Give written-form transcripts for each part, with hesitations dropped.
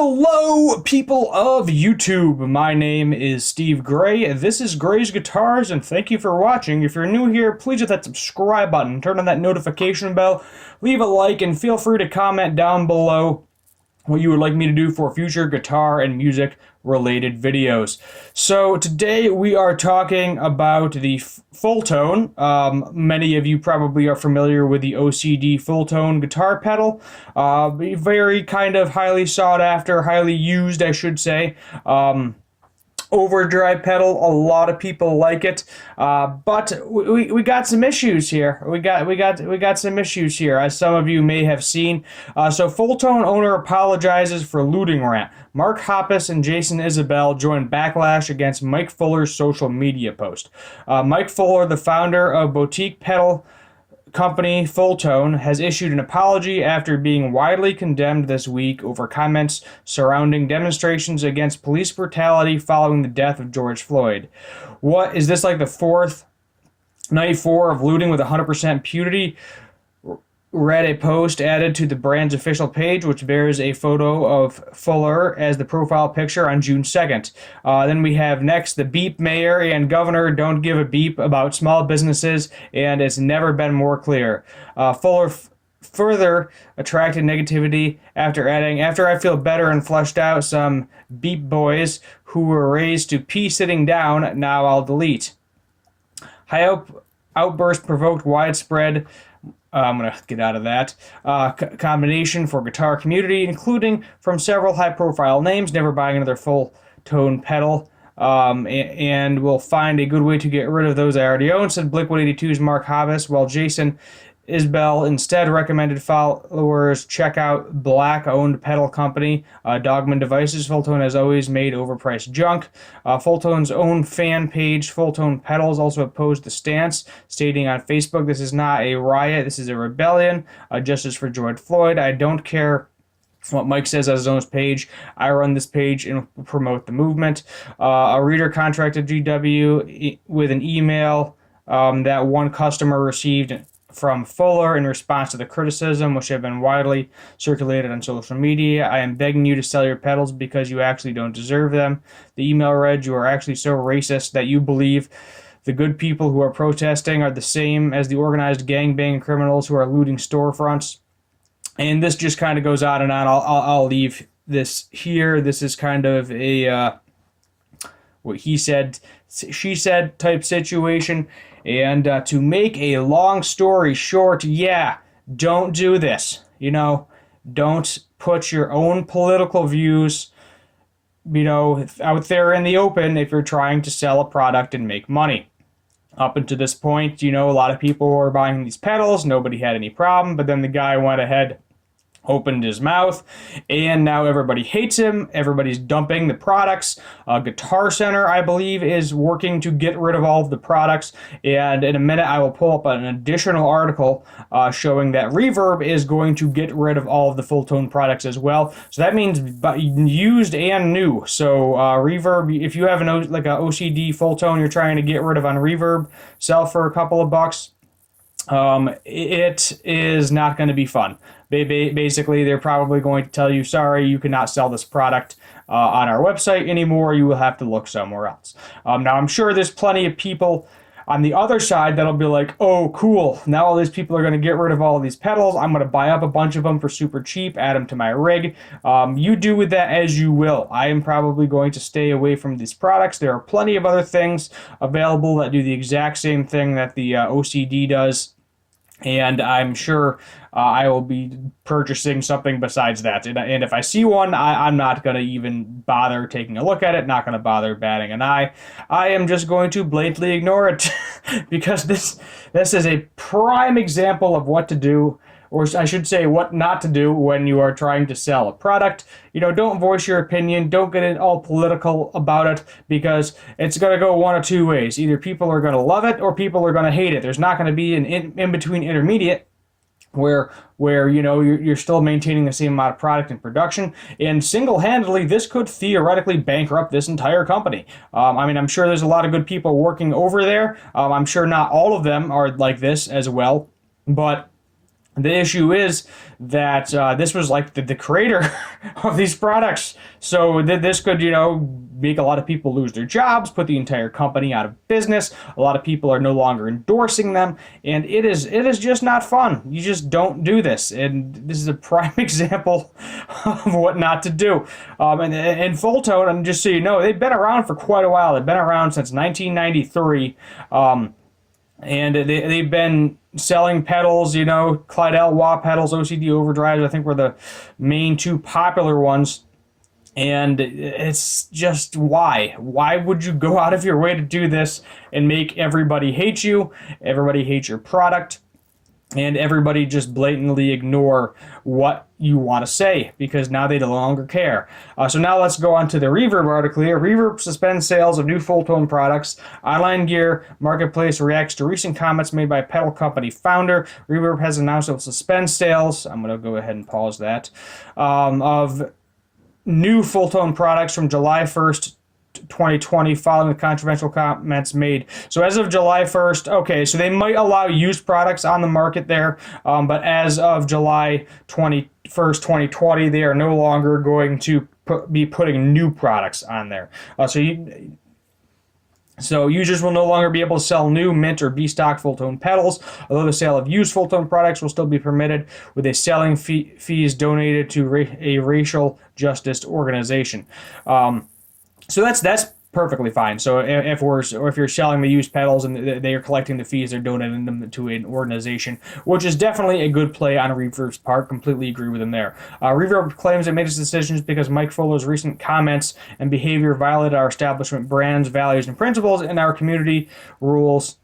Hello, people of YouTube. My name is Steve Gray. This is Gray's Guitars, and thank you for watching. If you're new here, please hit that subscribe button, turn on that notification bell, leave a like, and feel free to comment down below what you would like me to do for future guitar and music related videos. So today we are talking about the Fulltone. Many of you probably are familiar with the OCD Fulltone guitar pedal. Very kind of highly sought after, highly used, I should say. Overdrive pedal, a lot of people like it, but we got some issues here. We got some issues here, as some of you may have seen. So Fulltone owner apologizes for looting rant. Mark Hoppus and Jason Isabel join backlash against Mike Fuller's social media post. Mike Fuller, the founder of boutique pedal company Fulltone, has issued an apology after being widely condemned this week over comments surrounding demonstrations against police brutality following the death of George Floyd. What is this, like the night four of looting with 100% impunity? Read a post added to the brand's official page, which bears a photo of Fuller as the profile picture on June 2nd. Then we have next, the beep mayor and governor don't give a beep about small businesses, and it's never been more clear. Fuller further attracted negativity after adding, after I feel better and fleshed out some beep boys who were raised to pee sitting down, now I'll delete. High outburst provoked widespread I'm going to get out of that. Combination for guitar community, including from several high-profile names, never buying another full-tone pedal. And we'll find a good way to get rid of those I already own, said Blink-182's Mark Hobbs, while Jason Isbell instead recommended followers check out Black-owned pedal company Dogman Devices. Fulltone has always made overpriced junk. Fulltone's own fan page, Fulltone Pedals, also opposed the stance, stating on Facebook, "This is not a riot, this is a rebellion. Justice for George Floyd. I don't care what Mike says on his own page. I run this page and promote the movement." A reader contracted GW with an email that one customer received from Fuller in response to the criticism, which have been widely circulated on social media. "I am begging you to sell your pedals because you actually don't deserve them." The email read, "You are actually so racist that you believe the good people who are protesting are the same as the organized gangbang criminals who are looting storefronts." And this just kind of goes on and on. I'll leave this here. This is kind of a what he said, she said type situation. And to make a long story short, yeah, don't do this. Don't put your own political views, out there in the open if you're trying to sell a product and make money. Up until this point, a lot of people were buying these pedals. Nobody had any problem. But then the guy went ahead, opened his mouth, and now everybody hates him. Everybody's dumping the products. Guitar Center, I believe, is working to get rid of all of the products. And in a minute, I will pull up an additional article showing that Reverb is going to get rid of all of the Fulltone products as well. So that means used and new. So Reverb, if you have an OCD Fulltone you're trying to get rid of on Reverb, sell for a couple of bucks. It is not going to be fun. Basically, they're probably going to tell you, sorry, you cannot sell this product on our website anymore. You will have to look somewhere else. Now, I'm sure there's plenty of people on the other side that'll be like, oh, cool. Now all these people are going to get rid of all of these pedals. I'm going to buy up a bunch of them for super cheap, add them to my rig. You do with that as you will. I am probably going to stay away from these products. There are plenty of other things available that do the exact same thing that the OCD does. And I'm sure I will be purchasing something besides that. And if I see one, I'm not going to even bother taking a look at it, not going to bother batting an eye. I am just going to blatantly ignore it because this is a prime example of what to do, or I should say what not to do when you are trying to sell a product. Don't voice your opinion. Don't get all political about it because it's going to go one of two ways. Either people are going to love it or people are going to hate it. There's not going to be an in-between intermediate where you're still maintaining the same amount of product and production. And single-handedly, this could theoretically bankrupt this entire company. I'm sure there's a lot of good people working over there. I'm sure not all of them are like this as well, but The issue is that this was like the creator of these products. So this could, make a lot of people lose their jobs, put the entire company out of business. A lot of people are no longer endorsing them, and it is just not fun. You just don't do this, and this is a prime example of what not to do. And Fulltone, and just so you know, they've been around for quite a while. They've been around since 1993. And they've been selling pedals, Clydell wah pedals, OCD overdrives, I think were the main two popular ones. And it's just why? Why would you go out of your way to do this and make everybody hate you, everybody hate your product, and everybody just blatantly ignore what you want to say because now they no longer care. So now let's go on to the Reverb article here. Reverb suspends sales of new Fulltone products. Online gear marketplace reacts to recent comments made by pedal company founder. Reverb has announced it will suspend sales. I'm going to go ahead and pause that. Of new Fulltone products from July 1st, 2020 following the controversial comments made. So as of July 1st, okay, so they might allow used products on the market there, but as of July 21st, 2020, they are no longer going to be putting new products on there. So users will no longer be able to sell new, mint, or B-stock Fulltone pedals, although the sale of used Fulltone products will still be permitted with a selling fees donated to a racial justice organization. So that's perfectly fine. So if you're selling the used pedals and they are collecting the fees, they're donating them to an organization, which is definitely a good play on Reverb's part. Completely agree with them there. Reverb claims it made its decisions because Mike Fuller's recent comments and behavior violated our establishment brands, values, and principles, and our community rules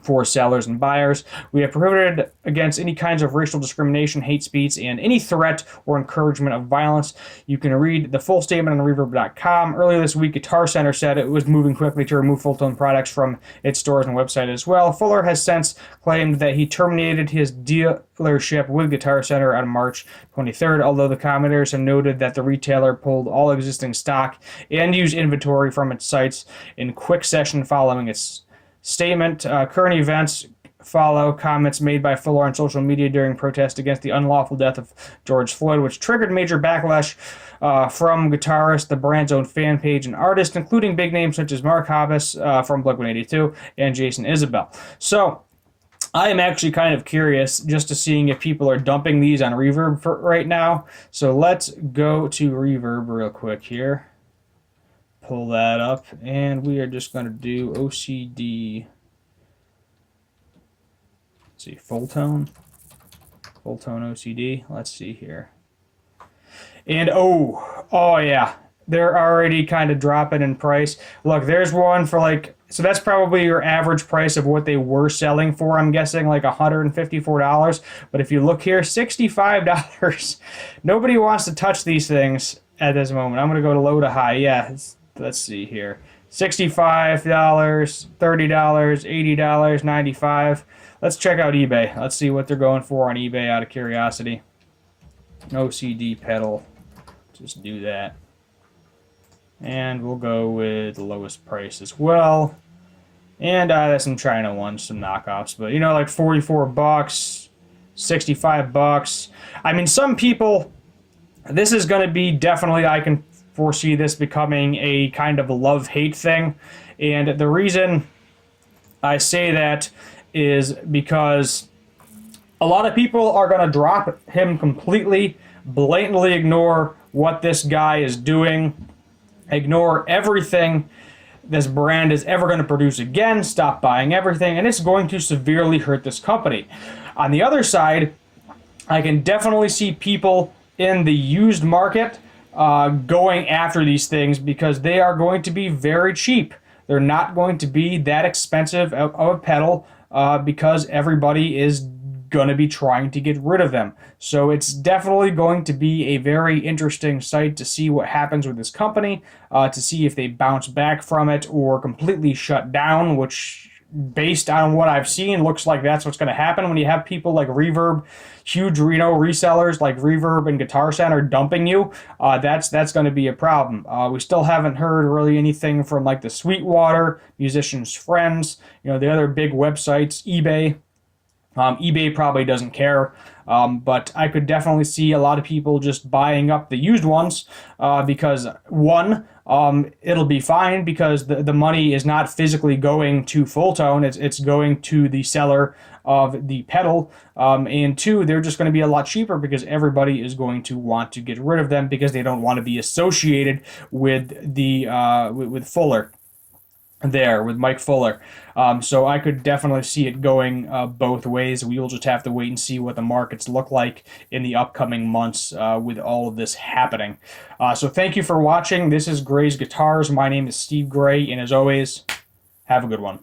for sellers and buyers. We have prohibited against any kinds of racial discrimination, hate speech, and any threat or encouragement of violence. You can read the full statement on Reverb.com. Earlier this week, Guitar Center said it was moving quickly to remove Fulltone products from its stores and website as well. Fuller has since claimed that he terminated his dealership with Guitar Center on March 23rd, although the commenters have noted that the retailer pulled all existing stock and used inventory from its sites in quick session following its statement. Current events follow comments made by Fuller on social media during protest against the unlawful death of George Floyd, which triggered major backlash from guitarists, the brand's own fan page, and artists, including big names such as Mark Hoppus from Blink-182 and Jason Isbell. So I am actually kind of curious just to seeing if people are dumping these on Reverb right now. So let's go to Reverb real quick here. Pull that up, and we are just going to do OCD. Let's see, Fulltone OCD. Let's see here. And oh yeah, they're already kind of dropping in price. Look, there's one for so that's probably your average price of what they were selling for. I'm guessing like $154. But if you look here, $65. Nobody wants to touch these things at this moment. I'm going to go to low to high. Yeah, let's see here. $65, $30, $80, $95. Let's check out eBay. Let's see what they're going for on eBay out of curiosity. OCD pedal. Just do that. And we'll go with the lowest price as well. And there's some China ones, some knockoffs. But, like $44, $65. I mean, some people, this is going to be definitely, I can foresee this becoming a kind of a love-hate thing. And the reason I say that is because a lot of people are going to drop him completely, blatantly ignore what this guy is doing, ignore everything this brand is ever going to produce again, stop buying everything, and it's going to severely hurt this company. On the other side, I can definitely see people in the used market going after these things because they are going to be very cheap. They're not going to be that expensive of a pedal because everybody is going to be trying to get rid of them. So it's definitely going to be a very interesting sight to see what happens with this company, to see if they bounce back from it or completely shut down, which, based on what I've seen, looks like that's what's going to happen when you have people like Reverb, huge resellers like Reverb and Guitar Center dumping you. That's going to be a problem. We still haven't heard really anything from like the Sweetwater, Musician's Friends, the other big websites, eBay. eBay probably doesn't care, but I could definitely see a lot of people just buying up the used ones because, one, it'll be fine because the money is not physically going to Fulltone, it's going to the seller of the pedal, and two, they're just going to be a lot cheaper because everybody is going to want to get rid of them because they don't want to be associated with the with Fuller there with Mike Fuller. So I could definitely see it going both ways. We will just have to wait and see what the markets look like in the upcoming months with all of this happening. So thank you for watching. This is Gray's Guitars. My name is Steve Gray, and as always, have a good one.